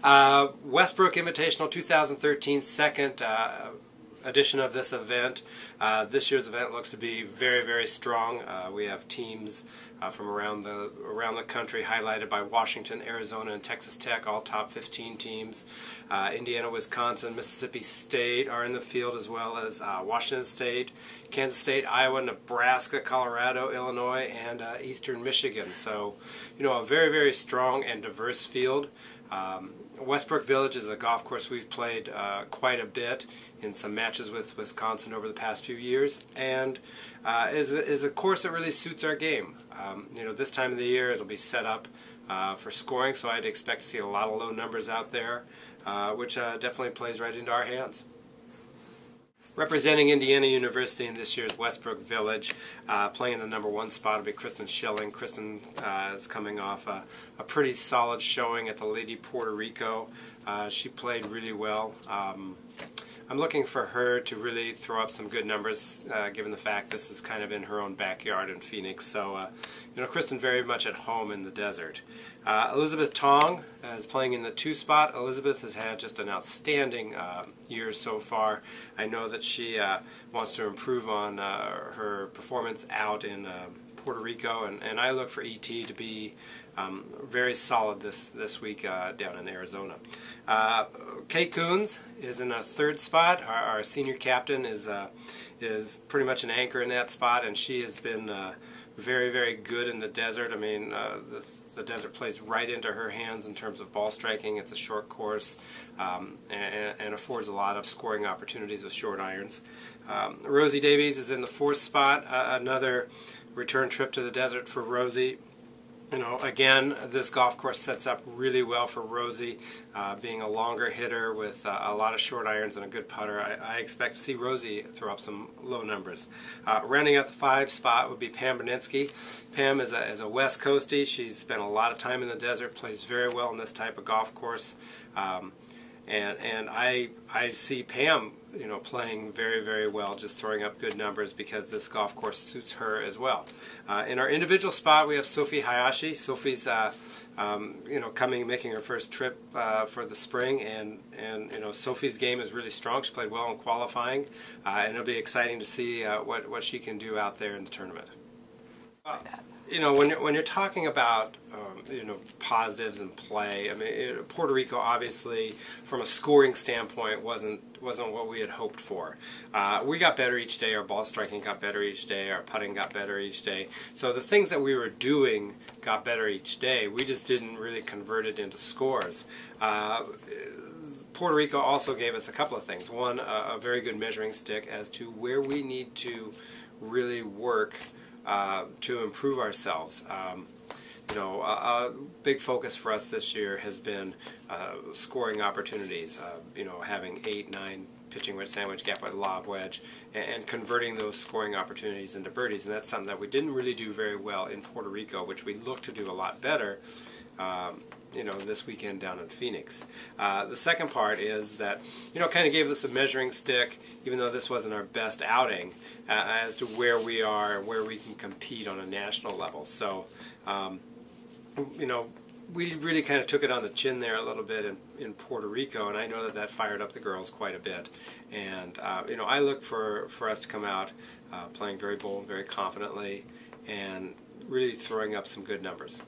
Westbrook Invitational 2013, second edition of this event. This year's event looks to be very, very strong. We have teams from around the country, highlighted by Washington, Arizona, and Texas Tech, all top 15 teams. Indiana, Wisconsin, Mississippi State are in the field, as well as Washington State, Kansas State, Iowa, Nebraska, Colorado, Illinois, and Eastern Michigan. So, you know, a very, very strong and diverse field. Westbrook Village is a golf course we've played quite a bit in some matches with Wisconsin over the past few years, and is a course that really suits our game. You know, this time of the year it'll be set up for scoring, so I'd expect to see a lot of low numbers out there, which definitely plays right into our hands. Representing Indiana University in this year's Westbrook Village, playing the #1 spot will be Kristen Schilling. Kristen is coming off a pretty solid showing at the Lady Puerto Rico. She played really well. I'm looking for her to really throw up some good numbers, given the fact this is kind of in her own backyard in Phoenix. So, you know, Kristen very much at home in the desert. Elizabeth Tong is playing in the 2 spot. Elizabeth has had just an outstanding year so far. I know that she wants to improve on her performance out in Puerto Rico, and I look for ET to be very solid this week down in Arizona. Kate Coons is in a 3rd spot. Our senior captain is pretty much an anchor in that spot, and she has been very, very good in the desert. I mean, the desert plays right into her hands in terms of ball striking. It's a short course and affords a lot of scoring opportunities with short irons. Rosie Davies is in the 4th spot. Another return trip to the desert for Rosie. You know, again, this golf course sets up really well for Rosie, being a longer hitter with a lot of short irons and a good putter. I expect to see Rosie throw up some low numbers. Rounding out the 5 spot would be Pam Berninsky. Pam is a West Coastie. She's spent a lot of time in the desert, plays very well in this type of golf course. And I see Pam, you know, playing very, very well, just throwing up good numbers because this golf course suits her as well. In our individual spot, we have Sophie Hayashi. Sophie's, you know, making her first trip for the spring, and you know, Sophie's game is really strong. She played well in qualifying, and it'll be exciting to see what she can do out there in the tournament. You know, when you're talking about you know, positives in play, I mean, Puerto Rico obviously, from a scoring standpoint, wasn't what we had hoped for. We got better each day. Our ball striking got better each day. Our putting got better each day. So the things that we were doing got better each day. We just didn't really convert it into scores. Puerto Rico also gave us a couple of things. One, a very good measuring stick as to where we need to really work to improve ourselves. You know, a big focus for us this year has been scoring opportunities. You know, having 8, 9 pitching wedge, sandwich, gap wedge, lob wedge, and converting those scoring opportunities into birdies. And that's something that we didn't really do very well in Puerto Rico, which we look to do a lot better. You know, this weekend down in Phoenix. The second part is that, you know, kind of gave us a measuring stick, even though this wasn't our best outing, as to where we are and where we can compete on a national level. So, you know, we really kind of took it on the chin there a little bit in Puerto Rico, and I know that fired up the girls quite a bit. And, you know, I look for us to come out playing very bold, very confidently, and really throwing up some good numbers.